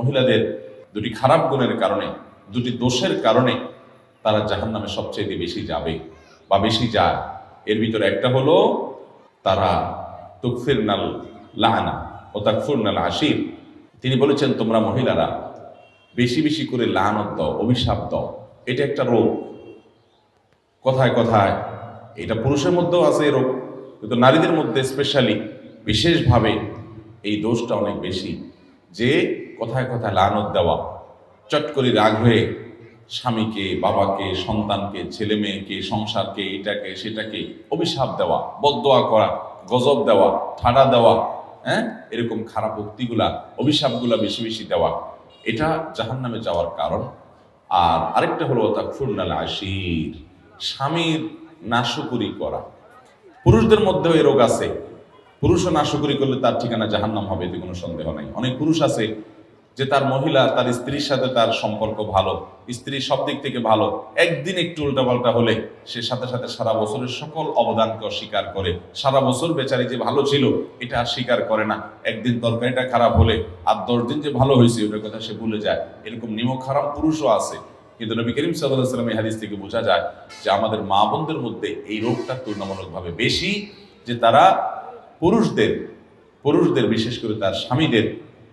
মহিলাদের দুটি খারাপ গুণের কারণে, দুটি দোষের কারণে তারা জাহান্নামে সবচেয়ে বেশি যাবে বা বেশি যায়। এর ভিতরে একটা হলো তারা তুকফিরনাল লানা ও তাকফুরনাল আশির। তিনি বলেছেন তোমরা মহিলারা বেশি বেশি করে লানত দাও, অভিশাপ দাও। এটা একটা রোগ। কথায় কথায় এটা পুরুষের মধ্যেও আছে এই রোগ, কিন্তু নারীদের মধ্যে স্পেশালি বিশেষভাবে এই দোষটা অনেক বেশি, যে কথায় কথায় লানত দেওয়া, চট করে রাগ হয়ে স্বামীকে, বাবাকে, সন্তানকে, ছেলে মেয়েকে, সংসারকে, এটাকে সেটাকে অভিশাপ দেওয়া, বদদোয়া করা, গজব দেওয়া, ঠাডা দেওয়া, এরকম খারাপ উক্তিগুলা, অভিশাপগুলা বেশি বেশি দেওয়া, এটা জাহান্নামে যাওয়ার কারণ। আর আরেকটা হলো তাকফুরনাল আশির, স্বামীর নাশকরি করা। পুরুষদের মধ্যেও এই রোগ আছে। পুরুষও নাশকরি করলে তার ঠিকানা জাহান্নাম হবে, এতে কোনো সন্দেহ নাই। অনেক পুরুষ আছে যে তার মহিলা, তার স্ত্রীর সাথে তার সম্পর্ক ভালো, স্ত্রী সব দিক থেকে ভালো, একদিন একটু উল্টাপাল্টা হলে সে সাথে সাথে সারা বছরের সকল অবদানকে অস্বীকার করে। সারা বছর বেচারি যে ভালো ছিল এটা আর স্বীকার করে না। একদিন তরকারিটা খারাপ হলে আর 10 দিন যে ভালো হয়েছে ওটার কথা সে ভুলে যায়। এরকম নিমক হারাম পুরুষও আছে। কিন্তু নবী করিম সাল্লাল্লাহু আলাইহি ওয়াসাল্লাম এই হাদিস থেকে বোঝা যায় যে আমাদের মা বোনদের মধ্যে এই রোগটা তুলনামূলকভাবে বেশি, যে তারা পুরুষদের বিশেষ করে তার স্বামীদের,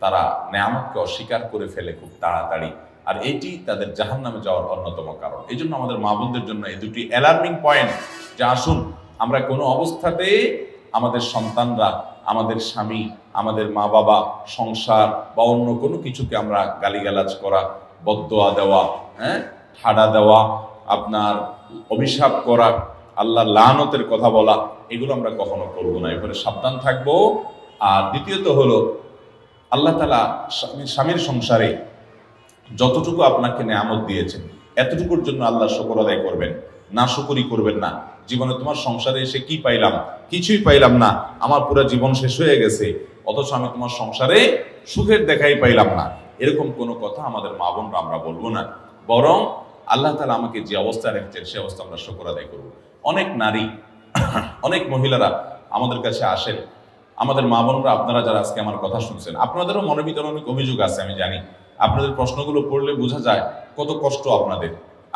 তারা নেয়ামতকে অস্বীকার করে ফেলে খুব তাড়াতাড়ি। আর এটি তাদের জাহান্নামে যাওয়ার অন্যতম কারণ। এই জন্য আমাদের মা বোনদের জন্য এই দুটি অ্যালার্মিং পয়েন্ট, যে আসুন আমরা কোনো অবস্থাতে আমাদের সন্তানরা, আমাদের স্বামী, আমাদের মা বাবা, সংসার বা অন্য কোনো কিছুকে আমরা গালিগালাজ করা, বদদোয়া দেওয়া, ঠাডা দেওয়া, আপনার অভিশাপ করা, আল্লাহর লানতের কথা বলা, এগুলো আমরা কখনো করবো না। এরপরে সাবধান থাকবো। আর দ্বিতীয়ত হলো আল্লাহ তাআলা স্বামীর সংসারে যতটুকু আপনাকে নেয়ামত দিয়েছেন এতটুকুর জন্য আল্লাহর শুকর আদায় করবেন, নাশকরি করবেন না। জীবনে তোমার সংসারে এসে কি পাইলাম? কিছুই পাইলাম না, আমার পুরো জীবন শেষ হয়ে গেছে, অথচ আমি তোমার সংসারে সুখের দেখাই পাইলাম না, এরকম কোনো কথা আমাদের মা বোনরা আমরা বলবো না। বরং আল্লাহ তাআলা আমাকে যে অবস্থায় রেখেছেন সে অবস্থা আমরা শুকর আদায় করবো। অনেক নারী, অনেক মহিলারা আমাদের কাছে আসেন, আমাদের মা বোনরা, আপনারা যারা আজকে আমার কথা শুনছেন, আপনাদেরও মনের ভিতরে অনেক অভিযোগ আছে, আমি জানি। আপনাদের প্রশ্নগুলো পড়লে বোঝা যায় কত কষ্ট আপনাদের।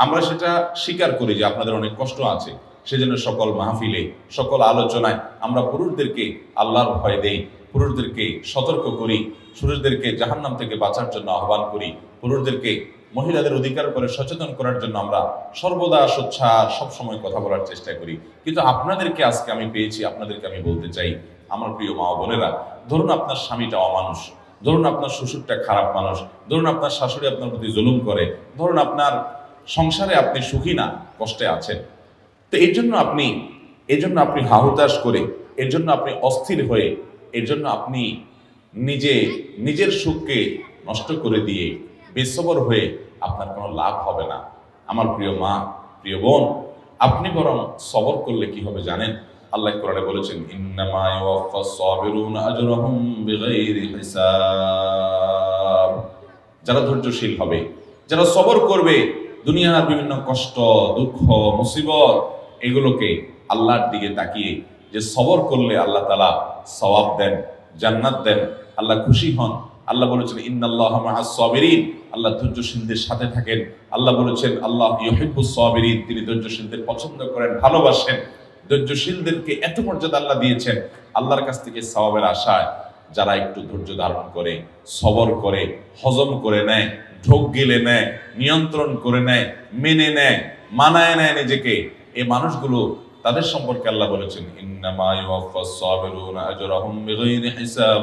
আমরা সেটা স্বীকার করি যে আপনাদের অনেক কষ্ট আছে। সেজন্য সকল মাহফিলে, সকল আলোচনায় আমরা পুরুষদেরকে আল্লাহর ভয় দেই, পুরুষদেরকে সতর্ক করি, পুরুষদেরকে জাহান্নাম থেকে বাঁচার জন্য আহ্বান করি, পুরুষদেরকে মহিলাদের অধিকার করে সচেতন করার জন্য আমরা সর্বদা সোচ্চার সবসময় কথা বলার চেষ্টা করি। কিন্তু আপনাদেরকে আজকে আমি পেয়েছি, আপনাদেরকে আমি বলতে চাই, আমার প্রিয় মা বোনেরা, ধরুন আপনার স্বামীটা অমানুষ, ধরুন আপনার শ্বশুরটা খারাপ মানুষ, ধরুন আপনার শাশুড়ি আপনার প্রতি জুলুম করে, ধরুন আপনার সংসারে আপনি সুখী না, কষ্টে আছেন। তো এর জন্য আপনি হাহুতাশ করে, এর জন্য আপনি অস্থির হয়ে, এর জন্য আপনি নিজের সুখকে নষ্ট করে দিয়ে বেসবর হয়ে আপনার কোনো লাভ হবে না। আমার প্রিয় মা, প্রিয় বোন, আপনি বরং সবর করলে কি হবে জানেন? আল্লাহ কোরআনে বলেছেন, ইন্নামা ইউওয়াফাস সাবিরুনা আজরাহুম বিগাইরি হিসাব। যারা ধৈর্যশীল হবে, যারা সবর করবে, দুনিয়ার বিভিন্ন কষ্ট, দুঃখ, মুসিবত, এগুলোকে আল্লাহর দিকে তাকিয়ে যে সবর করলে আল্লাহ তাআলা সওয়াব দেন, জান্নাত দেন, আল্লাহ খুশি হন। আল্লাহ বলেছেন, ইন্নাল্লাহা মাআস সাবিরিন, আল্লাহ ধৈর্যশীলদের সাথে থাকেন। আল্লাহ বলেছেন, আল্লাহ ইউহিব্বুস সাবিরিন, তিনি ধৈর্যশীলদের পছন্দ করেন, ভালোবাসেন। ধৈর্যশীলদেরকে এত মর্যাদা আল্লাহ দিয়েছেন। আল্লাহর কাছ থেকে সওয়াবের আশায় যারা একটু ধৈর্য ধারণ করে, সবর করে, হজম করে নেয়, ঢোক গিলে নেয়, নিয়ন্ত্রণ করে নেয়, মেনে নেয়, মানায় নেয় নিজেকে, এই মানুষগুলো, তাদের সম্পর্কে আল্লাহ বলেছেন, ইন্নামা ইউওয়াফাস সাবিরুনা আজরাহুম বিগাইরি হিসাব।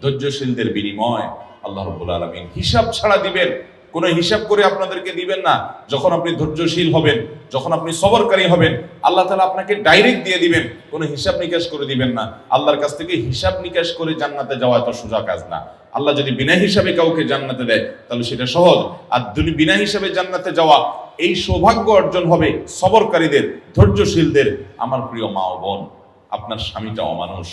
ধৈর্যশীলদের বিনিময় আল্লাহ রাব্বুল আলামিন হিসাব ছাড়া দিবেন। কোনো হিসাব করে আপনাদেরকে দিবেন না। যখন আপনি ধৈর্যশীল হবেন, যখন আপনি সবরকারী হবেন, আল্লাহ তাআলা আপনাকে ডাইরেক্ট দিয়ে দিবেন, কোনো হিসাব নিকাশ করে দিবেন না। আল্লাহর কাছ থেকে হিসাব নিকাশ করে জান্নাতে যাওয়া এত সোজা কাজ না। আল্লাহ যদি বিনা হিসাবে কাউকে জান্নাতে দেয় তাহলে সেটা সহজ। আর বিনা হিসাবে জান্নাতে যাওয়া, এই সৌভাগ্য অর্জন হবে সবরকারীদের, ধৈর্যশীলদের। আমার প্রিয় মা ও বোন, আপনার স্বামীটা অমানুষ,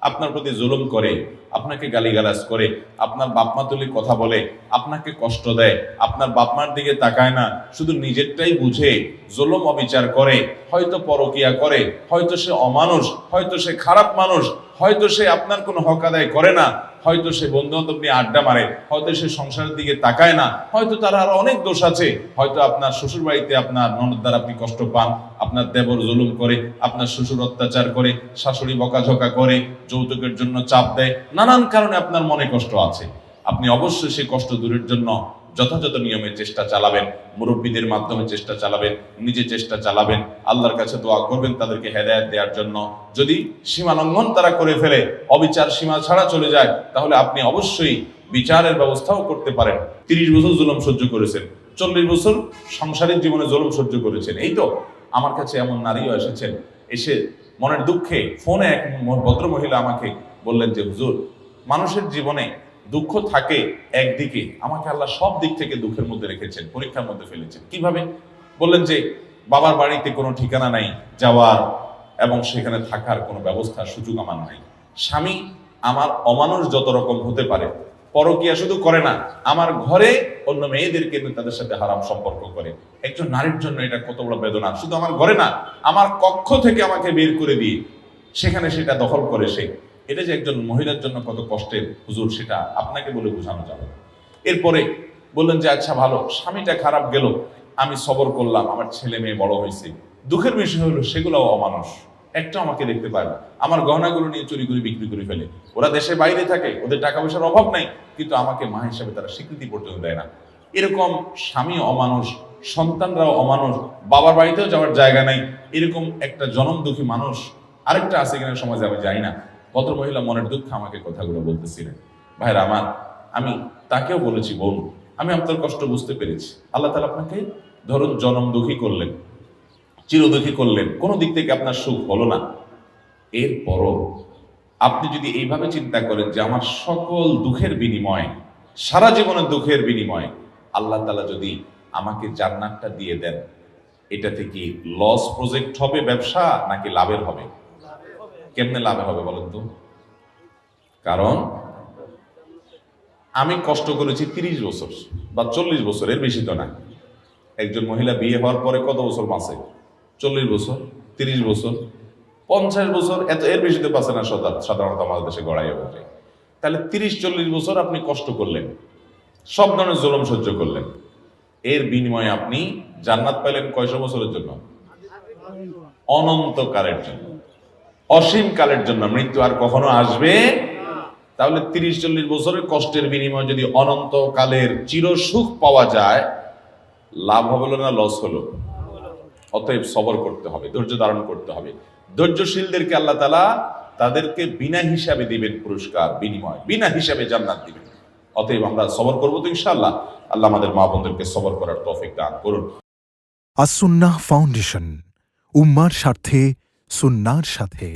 আপনার প্রতি জুলুম করে, আপনাকে গালিগালাজ করে, আপনার বাপমা তুলি কথা বলে, আপনাকে কষ্ট দেয়, আপনার বাপমার দিকে তাকায় না, শুধু নিজেরটাই বুঝে জুলুম অবিচার করে, হয়তো পরকিয়া করে, হয়তো সে অমানুষ, হয়তো সে খারাপ মানুষ, হয়তো সে আপনার কোনো হক আদায় করে না, হয়তো সে বন্ধু বান্ধব নিয়ে আড্ডা মারে, হয়তো সে সংসারের দিকে তাকায় না, হয়তো তার আরো অনেক দোষ আছে, হয়তো আপনার শ্বশুর বাড়িতে আপনার ননদ দ্বারা আপনি কষ্ট পান, আপনার দেবর জুলুম করে, আপনার শ্বশুর অত্যাচার করে, শাশুড়ি বকাঝকা করে, যৌতুকের জন্য চাপ দেয়, নানান কারণে আপনার মনে কষ্ট আছে। আপনি অবশ্যই সেই কষ্ট দূরের জন্য যথাযথ নিয়মে চেষ্টা চালাবেন, মুরব্বীদের মাধ্যমে চেষ্টা চালাবেন, নিজে চেষ্টা চালাবেন, আল্লাহর কাছে দোয়া করবেন তাদেরকে হেদায়েত দেওয়ার জন্য। যদি সীমা লঙ্ঘন তারা করে ফেলে, অবিচার সীমা ছাড়া চলে যায়, তাহলে আপনি অবশ্যই বিচারের ব্যবস্থাও করতে পারেন। 30 বছর জুলুম সহ্য করেছেন, 40 বছর সাংসারিক জীবনে জুলুম সহ্য করেছেন। এই তো আমার কাছে এমন নারীও এসেছেন, এসে মনের দুঃখে ফোনে এক ভদ্র মহিলা আমাকে বললেন যে হুজুর, মানুষের জীবনে দুঃখ থাকে একদিকে, আমাকে আল্লাহ সব দিক থেকে দুঃখের মধ্যে রেখেছেন, পরীক্ষার মধ্যে ফেলেছেন। কিভাবে? বললেন যে বাবার বাড়িতে কোনো ঠিকানা নাই যাওয়ার, এবং সেখানে থাকার কোনো ব্যবস্থা সুযোগ আমার নাই। স্বামী আমার অমানুষ যত রকম হতে পারে, পরকিয়া শুধু করে না, আমার ঘরে অন্য মেয়েদেরকে নিয়ে তাদের সাথে হারাম সম্পর্ক করে। একজন নারীর জন্য এটা কত বড় বেদনা! শুধু আমার ঘরে না, আমার কক্ষ থেকে আমাকে বের করে দিয়ে সেখানে সেটা দখল করে সে। এটা যে একজন মহিলার জন্য কত কষ্টের হুজুর, সেটা আপনাকে বলে বোঝানো যাবে। এরপরে বললেন যে আচ্ছা ভালো, স্বামীটা খারাপ গেল, আমি সবর করলাম, আমার ছেলে মেয়ে বড় হয়েছে। দুঃখের বিষয় হলো সেগুলো অমানুষ, একটা আমাকে দেখতে পায় না, আমার গহনাগুলো নিয়ে চুরি করে বিক্রি করে ফেলে। ওরা দেশে বাইরে থাকে, ওদের টাকা পয়সার অভাব নাই, কিন্তু আমাকে মা হিসাবে তারা স্বীকৃতি পর্যন্ত দেয় না। এরকম স্বামী অমানুষ, সন্তানরাও অমানুষ, বাবার বাড়িতেও যাওয়ার জায়গা নাই, এরকম একটা জনম দুঃখী মানুষ আরেকটা আছে কিনা সমাজে আমি জানি না। ভদ্র মহিলা মনের দুঃখ আমাকে কথাগুলো বলতেছিলেন। ভাইরা আমার, আমি তাকেও বলেছি বোন, আমি আপনার কষ্ট বুঝতে পেরেছি। আল্লাহ তাআলা আপনাকে ধরুন জনম দুঃখী করলেন, চিরদুঃখী করলেন, কোনো দিক থেকে আপনার সুখ হলো না। এরপরও আপনি যদি এইভাবে চিন্তা করেন যে আমার সকল দুঃখের বিনিময়, সারা জীবনের দুঃখের বিনিময় আল্লাহ তাআলা যদি আমাকে জান্নাতটা দিয়ে দেন, এটা থেকে লস প্রজেক্ট হবে ব্যবসা নাকি লাভের হবে? কেমনে লাভের হবে বলেন তো? কারণ আমি কষ্ট করেছি 30 বছর বা 40 বছর, এর বেশি তো না। একজন মহিলা বিয়ে হওয়ার পরে কত বছর বাঁচে? 40 বছর, 30 বছর, 50 বছর, এর বেশি তো বাঁচে না সাধারণত আমাদের দেশে গড়াই হবে। তাহলে 30-40 বছর আপনি কষ্ট করলেন, সব ধরনের জুলুম সহ্য করলেন, এর বিনিময়ে আপনি জান্নাত পেলেন কয়শো বছরের জন্য? অনন্তকালের জন্য, অসীম কালের জন্য। মৃত্যু আর কখনো আসবে। তাহলে 30-40 বছরের কষ্টের বিনিময়ে যদি অনন্তকালের চিরসুখ পাওয়া যায়, লাভ হলো না লস হলো? অতএব সবর করতে হবে, ধৈর্য ধারণ করতে হবে। ধৈর্যশীলদেরকে আল্লাহ তাআলা তাদেরকে বিনা হিসাবে দিবেন পুরস্কার, বিনিময় বিনা হিসাবে জান্নাত দিবেন। অতএব আমরা সবর করবো তো ইনশাআল্লাহ। আল্লাহ আমাদের মা বোনদেরকে সবর করার তৌফিক দান করুন। আস-সুন্নাহ ফাউন্ডেশন, উম্মার স্বার্থে সুন্নাহর সাথে।